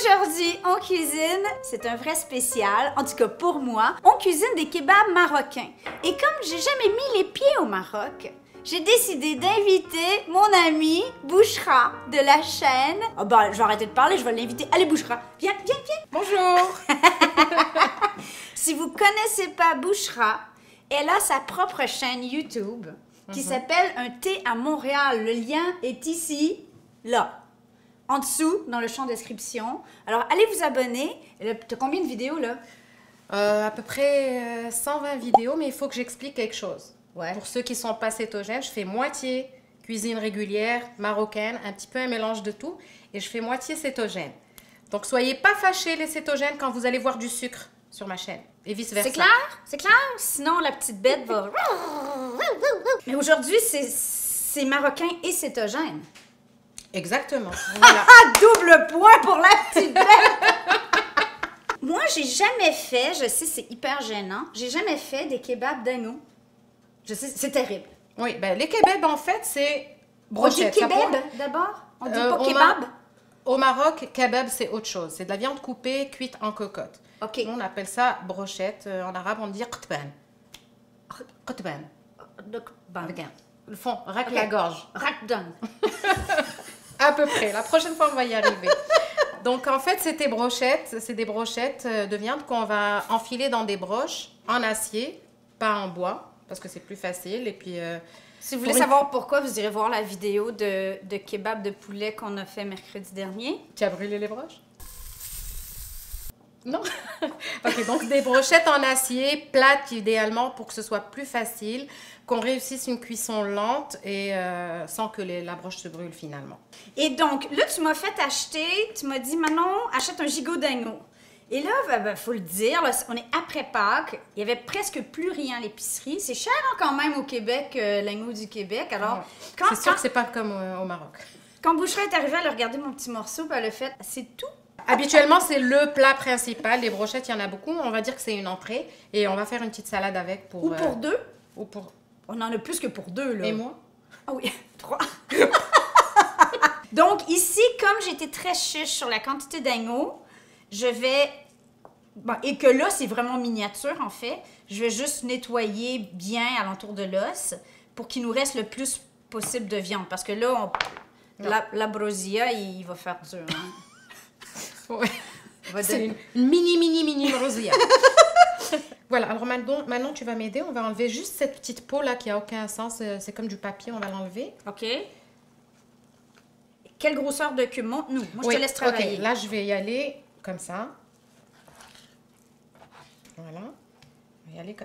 Aujourd'hui, on cuisine, c'est un vrai spécial, en tout cas pour moi, on cuisine des kebabs marocains. Et comme j'ai jamais mis les pieds au Maroc, j'ai décidé d'inviter mon ami Bouchra de la chaîne. Oh ben, je vais arrêter de parler, je vais l'inviter. Allez Bouchra, viens, viens, viens. Bonjour. Si vous connaissez pas Bouchra, elle a sa propre chaîne YouTube qui s'appelle Un thé à Montréal. Le lien est ici, là. En dessous, dans le champ description. Alors, allez vous abonner. T'as combien de vidéos, là? À peu près 120 vidéos, mais il faut que j'explique quelque chose. Ouais. Pour ceux qui sont pas cétogènes, je fais moitié cuisine régulière, marocaine, un petit peu un mélange de tout, et je fais moitié cétogène. Donc, soyez pas fâchés les cétogènes quand vous allez voir du sucre sur ma chaîne, et vice-versa. C'est clair? C'est clair? Sinon, la petite bête va... Mais aujourd'hui, c'est marocain et cétogène. Exactement. Voilà. Double point pour la petite bête! Moi, j'ai jamais fait, je sais, c'est hyper gênant, j'ai jamais fait des kebabs d'agneau. Je sais, c'est terrible. Oui, ben les kebabs, en fait, c'est brochette. On dit kebab d'abord? On dit pas au kebab? Au Maroc, kebab, c'est autre chose. C'est de la viande coupée, cuite en cocotte. Ok. Nous, on appelle ça brochette. En arabe, on dit qtban. Qtban. Donc, bon. Regarde. Le fond, racle Ok. la gorge. Rakdon. À peu près. La prochaine fois, on va y arriver. Donc, en fait, c'est des brochettes. C'est des brochettes de viande qu'on va enfiler dans des broches en acier, pas en bois, parce que c'est plus facile. Et puis... Si vous voulez savoir pourquoi, vous irez voir la vidéo de kebab de poulet qu'on a fait mercredi dernier. Tu as brûlé les broches? Non? Ok, donc des brochettes en acier, plates idéalement pour que ce soit plus facile, qu'on réussisse une cuisson lente et sans que la broche se brûle finalement. Et donc, là, tu m'as fait acheter, tu m'as dit, Manon, achète un gigot d'agneau. Et là, faut le dire, là, on est après Pâques, il y avait presque plus rien à l'épicerie. C'est cher hein, quand même au Québec, l'agneau du Québec. Alors, C'est sûr que c'est pas comme au Maroc. quand Bouchra est arrivée, elle a regardé mon petit morceau, puis elle a fait, c'est tout. Habituellement, c'est le plat principal. Les brochettes, il y en a beaucoup. On va dire que c'est une entrée. Et on va faire une petite salade avec pour... Ou pour deux. Ou pour... On en a plus que pour deux, là. Et moi? Ah oui, 3. Donc, ici, comme j'étais très chiche sur la quantité d'agneau, je vais... Bon, et que là, c'est vraiment miniature, en fait. Je vais juste nettoyer bien alentour de l'os pour qu'il nous reste le plus possible de viande. Parce que là, la brosia, il va faire dur. Hein? Ouais. C'est une mini brosia. Voilà, alors maintenant, tu vas m'aider. On va enlever juste cette petite peau là qui a aucun sens. C'est comme du papier, on va l'enlever. OK. Quelle grosseur de cube? Montre-nous. Moi, je te laisse travailler. OK, là, je vais y aller comme ça. Voilà.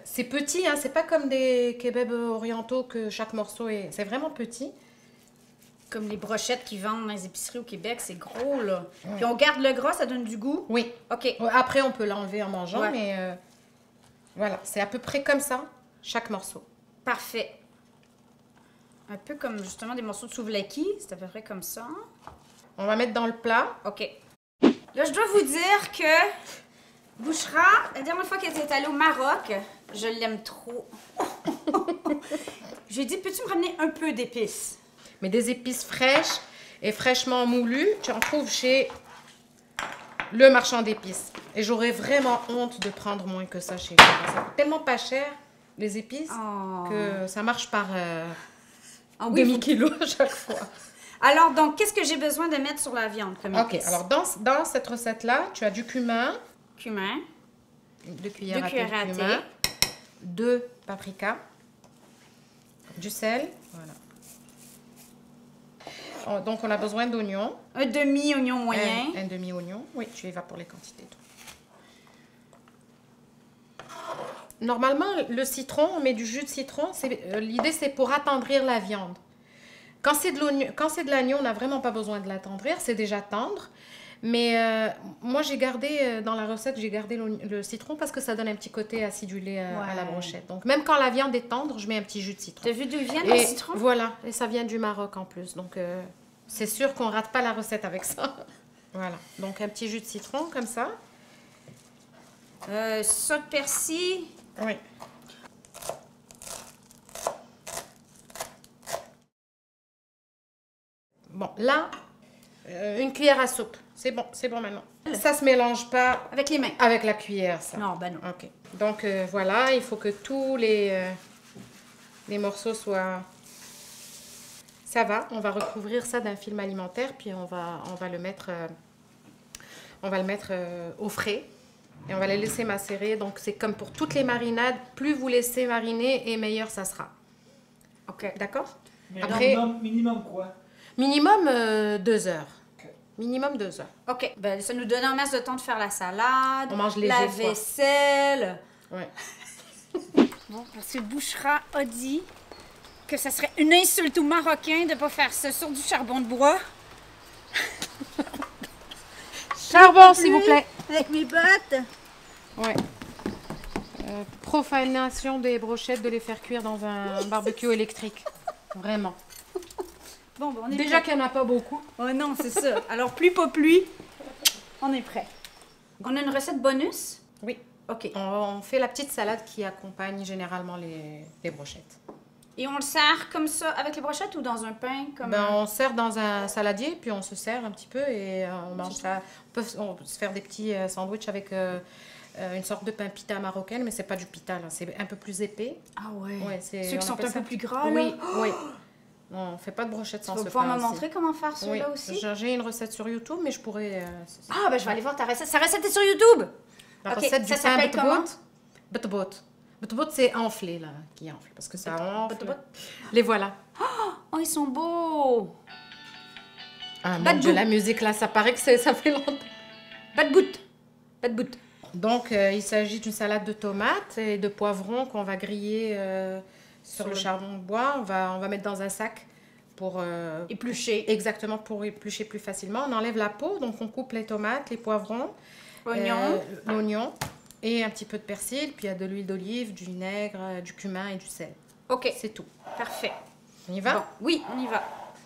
C'est petit, hein, c'est pas comme des kebabs orientaux que chaque morceau est... C'est vraiment petit. Comme les brochettes qu'ils vendent dans les épiceries au Québec, c'est gros, là. Ouais. Puis on garde le gras, ça donne du goût? Oui. OK. Après, on peut l'enlever en mangeant, ouais. Mais voilà, c'est à peu près comme ça, chaque morceau. Parfait. Un peu comme, justement, des morceaux de souvlaki. C'est à peu près comme ça. On va mettre dans le plat. OK. Là, je dois vous dire que Bouchra, la dernière fois qu'elle était allée au Maroc, je l'aime trop. Je lui ai dit, peux-tu me ramener un peu d'épices? Mais des épices fraîches et fraîchement moulues, tu en trouves chez le marchand d'épices. Et j'aurais vraiment honte de prendre moins que ça chez lui. Ça coûte tellement pas cher, les épices, que ça marche par demi-kilo à chaque fois. Alors, donc, qu'est-ce que j'ai besoin de mettre sur la viande comme épices? OK, alors dans cette recette-là, tu as du cumin. Cumin. 2 cuillères à thé de cumin. 2 paprikas. Du sel. Voilà. Donc, on a besoin d'oignons. Un demi-oignon moyen. Un demi-oignon. Oui, tu y vas pour les quantités. Normalement, le citron, on met du jus de citron. L'idée, c'est pour attendrir la viande. Quand c'est de l'agneau, on n'a vraiment pas besoin de l'attendrir. C'est déjà tendre. Mais moi, j'ai gardé, dans la recette, j'ai gardé le citron parce que ça donne un petit côté acidulé à la brochette. Donc, même quand la viande est tendre, je mets un petit jus de citron. T'as vu d'où vient le citron? Voilà, et ça vient du Maroc en plus. Donc, c'est sûr qu'on rate pas la recette avec ça. Voilà, donc un petit jus de citron comme ça. Ça de persil. Oui. Bon, là, Une cuillère à soupe. C'est bon maintenant. Ça se mélange pas Avec les mains. avec la cuillère, ça. Non, ben non. Ok. Donc voilà, il faut que tous les morceaux soient... Ça va, on va recouvrir ça d'un film alimentaire, puis on va le mettre, au frais. Et on va les laisser macérer. Donc c'est comme pour toutes les marinades, plus vous laissez mariner et meilleur ça sera. OK. D'accord? Mais Après, minimum quoi? minimum 2 heures. Ok. Minimum 2 heures. OK. Ben, ça nous donne un masse de temps de faire la salade, On mange léger, la quoi. vaisselle. Ouais. Bon, parce que le boucherat a dit que ça serait une insulte aux Marocains de ne pas faire ça sur du charbon de bois. Charbon, s'il vous plaît. Avec mes bottes. Ouais. Profanation des brochettes de les faire cuire dans un barbecue électrique. Vraiment. Bon, on est Déjà prêt. qu'il n'y en a pas beaucoup. Oh non, c'est ça. Alors, plus pas pluie, on est prêt. On a une recette bonus? Oui. OK. On fait la petite salade qui accompagne généralement les brochettes. Et on le sert comme ça avec les brochettes ou dans un pain? Comme On sert dans un saladier, puis on se sert un petit peu et on mange ça. On peut se faire des petits sandwichs avec une sorte de pain pita marocaine, mais c'est pas du pita, là. C'est un peu plus épais. Ah ouais. Ouais, Ceux on qui sont appelle un ça- peu plus gras, là? Oui, oui. On fait pas de brochettes sans Tu vas ce pouvoir pain me aussi. montrer comment faire Oui, ceux-là aussi? j'ai une recette sur YouTube, mais je pourrais... Ah, ben je vais aller voir ta recette. Sa recette est sur YouTube! La Ok, recette ça du pain s'appelle comment? butterboat. Butterboat, c'est enflé, là, qui enfle, parce que ça enfle. Butterboat. Les voilà. Oh, ils sont beaux! Ah, mon Bad Dieu, bout. la musique, là, ça paraît que ça fait longtemps. Pas de bout! Pas de bout. Donc, il s'agit d'une salade de tomates et de poivrons qu'on va griller sur le charbon de bois. On va mettre dans un sac pour... Épluché. exactement, pour éplucher plus facilement. On enlève la peau, donc on coupe les tomates, les poivrons, Oignon. l'oignon et un petit peu de persil. Puis il y a de l'huile d'olive, du vinaigre, du cumin et du sel. OK. C'est tout. Parfait. On y va? Bon, oui, on y va.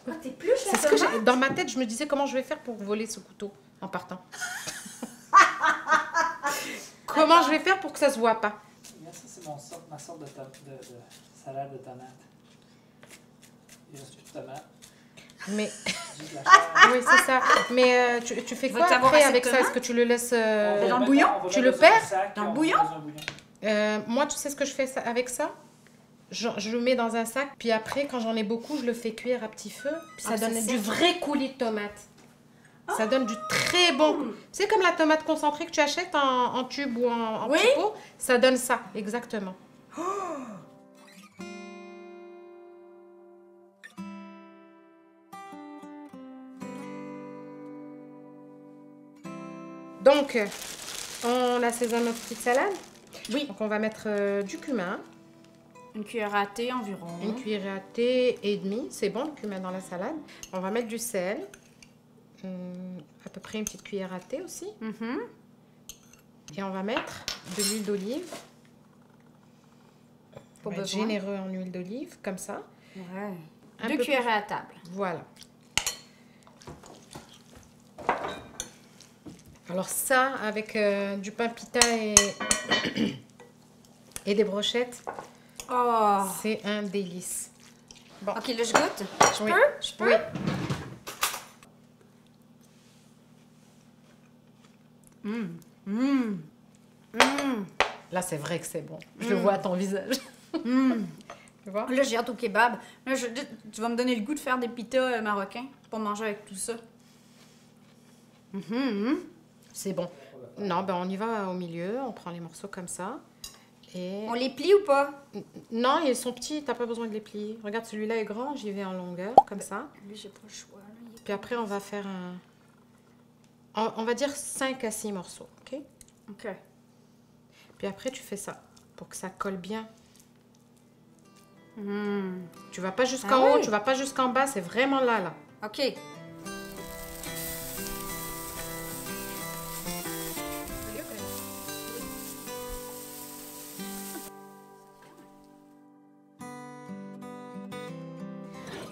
Ah, t'épluches C'est ce que dans ma tête, je me disais comment je vais faire pour voler ce couteau en partant. Comment je vais faire pour que ça se voit pas? Ça, c'est ma sorte de salade de tomates. Il reste plus de tomates. Mais Juste la chair. oui, c'est ça. Mais tu fais veux quoi savoir après assez de avec ça? tomates? Est-ce que tu le laisses On va dans le mettre bouillon? on va Tu mettre le dans un perds? sac, Dans le on va bouillon? mettre dans un bouillon. moi, tu sais ce que je fais avec ça? Je le mets dans un sac, puis après, quand j'en ai beaucoup, je le fais cuire à petit feu, puis ça Ah, donne c'est du ça. vrai coulis de tomate. Ça donne du très bon. C'est comme la tomate concentrée que tu achètes en tube ou en Oui. petit pot. Ça donne ça, exactement. Donc, on assaisonne notre petite salade. Oui. Donc, on va mettre du cumin, Une cuillère à thé environ. une cuillère à thé et demie. C'est bon, le cumin dans la salade. On va mettre du sel, à peu près une petite cuillère à thé aussi. Mhm. Et on va mettre de l'huile d'olive. On Pas va être besoin. généreux en huile d'olive, comme ça. Ouais. Un 2 peu cuillères à table. Voilà. Alors ça, avec du pain pita et des brochettes, Oh. c'est un délice. Bon. OK, là, je goûte. Je Oui. peux? Je peux? Oui. Là, c'est vrai que c'est bon. Je le vois à ton visage. Tu vois? Là, j'ai hâte au kebab. Là, tu vas me donner le goût de faire des pitas marocains pour manger avec tout ça. C'est bon. Non, ben on y va au milieu. On prend les morceaux comme ça. Et... On les plie ou pas? Non, ils sont petits. T'as pas besoin de les plier. Regarde, celui-là est grand. J'y vais en longueur, comme ça. Lui, j'ai pas le choix. Là. Il est- Puis après, on va faire un... On va dire 5 à 6 morceaux, ok? OK. Puis après, tu fais ça pour que ça colle bien. Tu vas pas jusqu'en Ah haut, ouais? tu vas pas jusqu'en bas. C'est vraiment là, là. OK.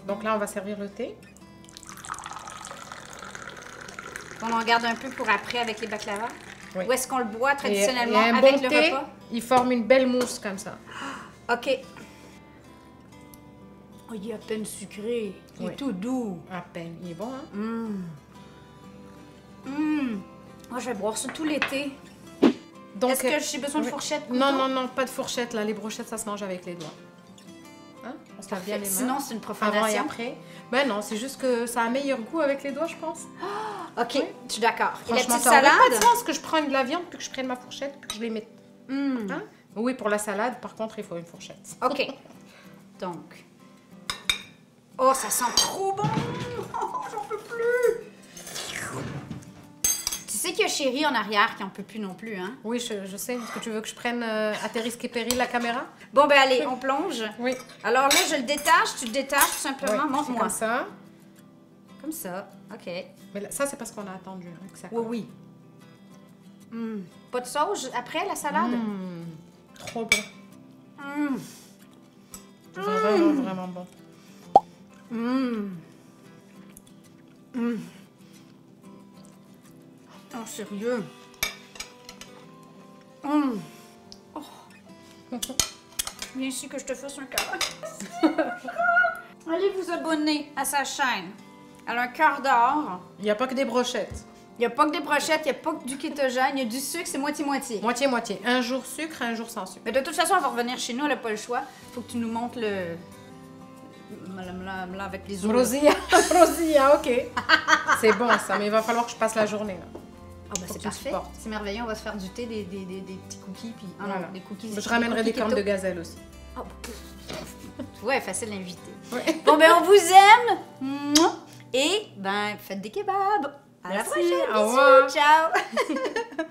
Donc là, on va servir le thé. On en garde un peu pour après avec les baklava. Oui. Ou est-ce qu'on le boit Et traditionnellement un avec bon le thé, repas? il forme une belle mousse comme ça. OK. Oh, il est à peine sucré. Il Oui. est tout doux. À peine. Il est bon, hein? Moi, je vais boire ça tout l'été. Donc, Est-ce que j'ai besoin de fourchette? Non, couteau? non, non, pas de fourchette là. Les brochettes, ça se mange avec les doigts. Hein? On se lave bien les mains. Sinon, c'est une avant et profanation. après. Ben non, c'est juste que ça a un meilleur goût avec les doigts, je pense. Ok, je suis d'accord. Et la Franchement, petite ça aurait pas de salade? sens que je prenne de la viande, puis que je prenne ma fourchette, puis que je les mette. Hmm, Hein? Oui, pour la salade, par contre, il faut une fourchette. Ok. Donc. Oh, ça sent trop bon! Oh, j'en peux plus! Tu sais qu'il y a Chérie en arrière qui en peut plus non plus, hein? Oui, je sais. Est-ce que tu veux que je prenne à tes risques et périls la caméra? Bon, ben allez, on plonge. Oui. Alors là, je le détache, tu le détaches tout simplement. Oui, Montre-moi. comme ça. Comme ça. Ok. Mais là, ça, c'est parce qu'on a attendu hein, que ça Oui, oui. Pas de sauce après la salade? Trop bon. Mm. Vraiment, vraiment bon. Oh, sérieux? Oh. Viens ici que je te fasse un câlin. Allez vous abonner à sa chaîne. Elle a un cœur d'or. Il n'y a pas que des brochettes. Il n'y a pas que des brochettes, il n'y a pas que du kétogène, il y a du sucre, c'est moitié-moitié. Moitié-moitié. Un jour sucre, un jour sans sucre. Mais de toute façon, elle va revenir chez nous, elle n'a pas le choix. Faut que tu nous montres le... Là, avec les os. Rosilla, Rosilla, ok. C'est bon ça, mais il va falloir que je passe la journée là. Ah ben Faut c'est que tu parfait. supportes. C'est merveilleux, on va se faire du thé, des petits cookies, puis... Ah non, Voilà. des cookies... Je ramènerai des cornes de gazelle aussi. Ah, ouais, facile d'inviter. Ouais. Bon, ben, on vous aime. Mouah. Et, ben, faites des kebabs. À la Merci, prochaine. au revoir. Bisous. Ciao.